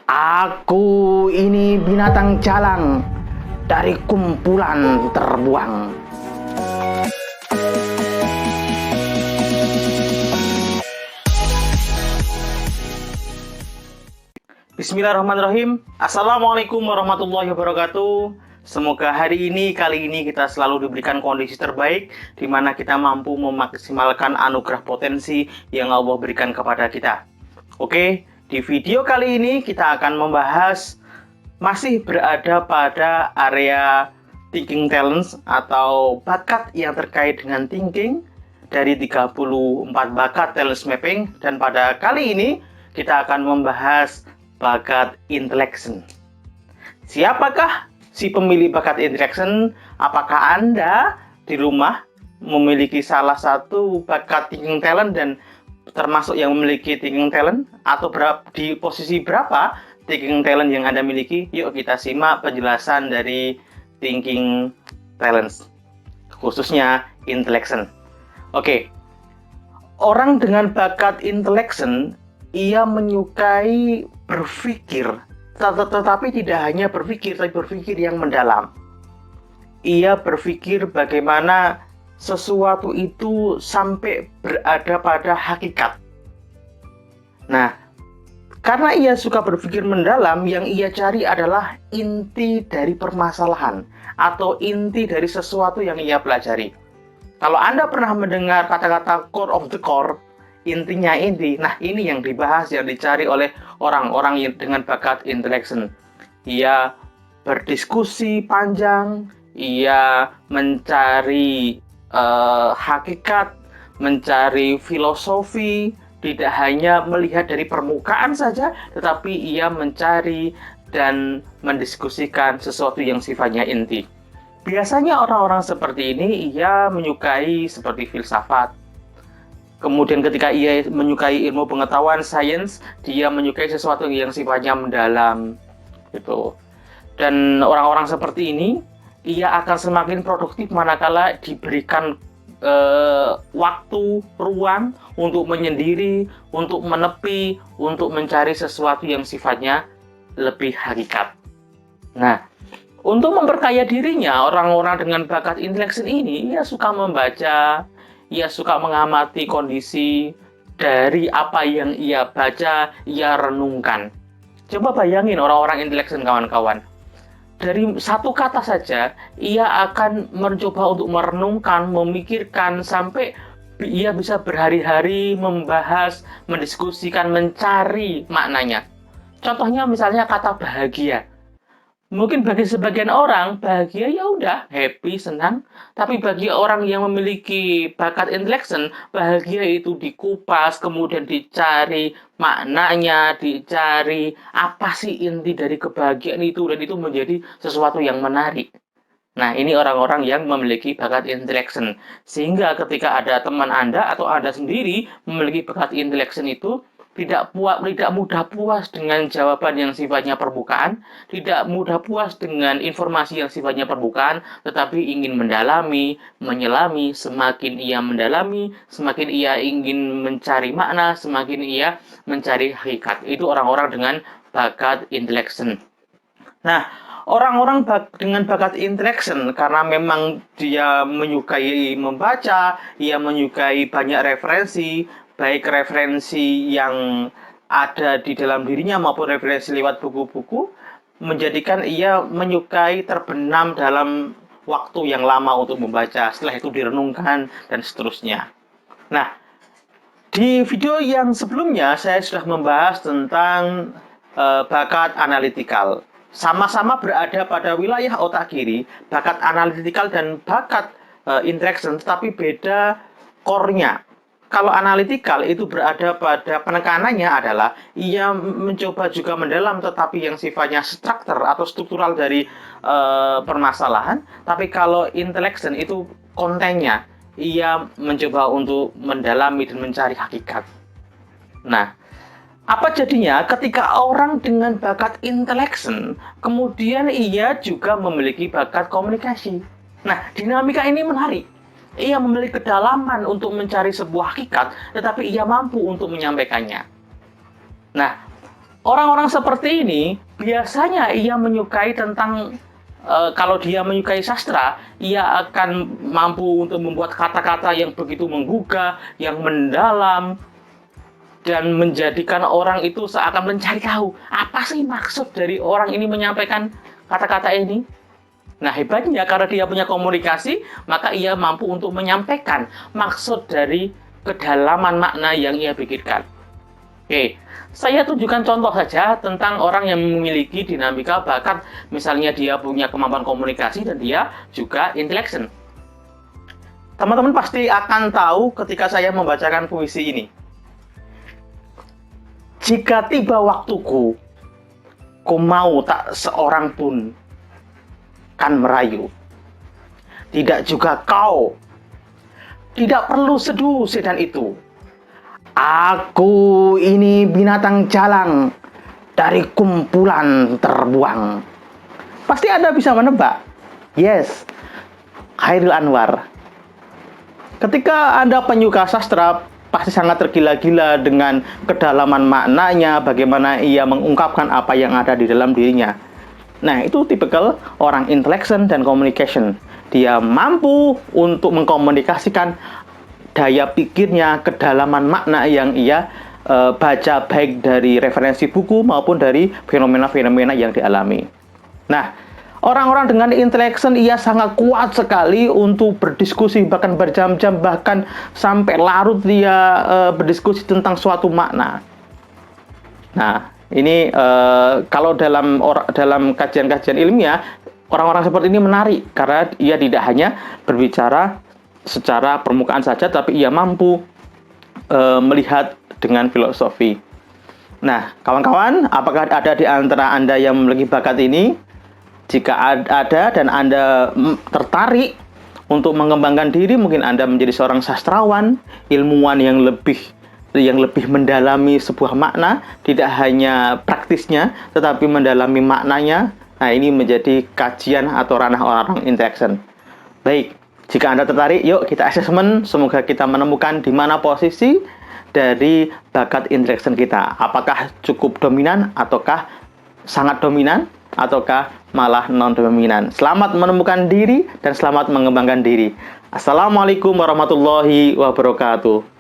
Aku ini binatang jalang dari kumpulan terbuang. Bismillahirrahmanirrahim. Assalamualaikum warahmatullahi wabarakatuh. Semoga kali ini kita selalu diberikan kondisi terbaik di mana kita mampu memaksimalkan anugerah potensi yang Allah berikan kepada kita. Oke, di video kali ini kita akan membahas masih berada pada area thinking talents atau bakat yang terkait dengan thinking dari 34 bakat talents mapping, dan pada kali ini kita akan membahas bakat intellection. Siapakah si pemilih bakat intellection? Apakah Anda di rumah memiliki salah satu bakat thinking talent dan termasuk yang memiliki thinking talent, atau di posisi berapa thinking talent yang Anda miliki? Yuk kita simak penjelasan dari thinking talents, khususnya intellection. Oke, orang dengan bakat intellection, ia menyukai berpikir, tetapi tidak hanya berpikir, tapi berpikir yang mendalam. Ia berpikir bagaimana sesuatu itu sampai berada pada hakikat. Nah, karena ia suka berpikir mendalam, yang ia cari adalah inti dari permasalahan atau inti dari sesuatu yang ia pelajari. Kalau Anda pernah mendengar kata-kata core of the core, intinya inti. Nah, ini yang dibahas, yang dicari oleh orang-orang dengan bakat intellection. Ia berdiskusi panjang, ia mencari hakikat, mencari filosofi, tidak hanya melihat dari permukaan saja, tetapi ia mencari dan mendiskusikan sesuatu yang sifatnya inti. Biasanya orang-orang seperti ini ia menyukai seperti filsafat. Kemudian ketika ia menyukai ilmu pengetahuan, sains, dia menyukai sesuatu yang sifatnya mendalam, gitu. Dan orang-orang seperti ini, ia akan semakin produktif manakala diberikan waktu, ruang untuk menyendiri, untuk menepi, untuk mencari sesuatu yang sifatnya lebih hakikat. Nah, untuk memperkaya dirinya, orang-orang dengan bakat intellection ini, ia suka membaca, ia suka mengamati kondisi dari apa yang ia baca, ia renungkan. Coba bayangin orang-orang intellection, kawan-kawan. Dari satu kata saja, ia akan mencoba untuk merenungkan, memikirkan, sampai ia bisa berhari-hari membahas, mendiskusikan, mencari maknanya. Contohnya misalnya kata bahagia. Mungkin bagi sebagian orang, bahagia ya udah, happy, senang. Tapi bagi orang yang memiliki bakat intellection, bahagia itu dikupas, kemudian dicari maknanya, dicari apa sih inti dari kebahagiaan itu, dan itu menjadi sesuatu yang menarik. Nah, ini orang-orang yang memiliki bakat intellection. Sehingga ketika ada teman Anda atau Anda sendiri memiliki bakat intellection itu, tidak mudah puas dengan jawaban yang sifatnya permukaan, tidak mudah puas dengan informasi yang sifatnya permukaan, tetapi ingin mendalami, menyelami. Semakin ia mendalami, semakin ia ingin mencari makna, semakin ia mencari hakikat. Itu orang-orang dengan bakat intellection. Nah, orang-orang dengan bakat intellection, karena memang dia menyukai membaca, ia menyukai banyak referensi, baik referensi yang ada di dalam dirinya maupun referensi lewat buku-buku, menjadikan ia menyukai terbenam dalam waktu yang lama untuk membaca, setelah itu direnungkan, dan seterusnya. Nah, di video yang sebelumnya saya sudah membahas tentang bakat analytical. Sama-sama berada pada wilayah otak kiri, bakat analytical dan bakat interaction, tetapi beda core-nya. Kalau analytical itu berada pada penekanannya adalah ia mencoba juga mendalam, tetapi yang sifatnya struktural dari permasalahan. Tapi kalau intellection itu kontennya, ia mencoba untuk mendalami dan mencari hakikat. Nah, apa jadinya ketika orang dengan bakat intellection, kemudian ia juga memiliki bakat komunikasi. Nah, dinamika ini menarik. Ia memiliki kedalaman untuk mencari sebuah hakikat, tetapi ia mampu untuk menyampaikannya. Nah, Orang-orang seperti ini biasanya ia menyukai tentang kalau dia menyukai sastra, ia akan mampu untuk membuat kata-kata yang begitu menggugah, yang mendalam, dan menjadikan orang itu seakan mencari tahu apa sih maksud dari orang ini menyampaikan kata-kata ini. Nah, hebatnya karena dia punya komunikasi, maka ia mampu untuk menyampaikan maksud dari kedalaman makna yang ia pikirkan. Oke, saya tunjukkan contoh saja tentang orang yang memiliki dinamika bakat. Misalnya dia punya kemampuan komunikasi dan dia juga intelligent. Teman-teman pasti akan tahu ketika saya membacakan puisi ini. Jika tiba waktuku, ku mau tak seorang pun kan merayu. Tidak juga kau. Tidak perlu seduh sedan itu. Aku ini binatang jalang dari kumpulan terbuang. Pasti Anda bisa menebak. Yes, Chairil Anwar. Ketika Anda penyuka sastra, pasti sangat tergila-gila dengan kedalaman maknanya, bagaimana ia mengungkapkan apa yang ada di dalam dirinya. Nah, itu tipikal orang intelligent dan communication. Dia mampu untuk mengkomunikasikan daya pikirnya, kedalaman makna yang ia baca baik dari referensi buku maupun dari fenomena-fenomena yang dialami. Nah, orang-orang dengan intelligence ia sangat kuat sekali untuk berdiskusi, bahkan berjam-jam, bahkan sampai larut dia berdiskusi tentang suatu makna. Nah, ini kalau dalam kajian-kajian ilmiah, orang-orang seperti ini menarik karena ia tidak hanya berbicara secara permukaan saja, tapi ia mampu melihat dengan filosofi. Nah, kawan-kawan, apakah ada di antara Anda yang memiliki bakat ini? Jika ada dan Anda tertarik untuk mengembangkan diri, mungkin Anda menjadi seorang sastrawan, ilmuwan yang lebih mendalami sebuah makna, tidak hanya praktisnya, tetapi mendalami maknanya. Nah, ini menjadi kajian atau ranah orang intelligent. Baik, jika Anda tertarik, yuk kita asesmen. Semoga kita menemukan di mana posisi dari bakat intelligent kita. Apakah cukup dominan, ataukah sangat dominan, ataukah malah non-dominan. Selamat menemukan diri dan selamat mengembangkan diri. Assalamualaikum warahmatullahi wabarakatuh.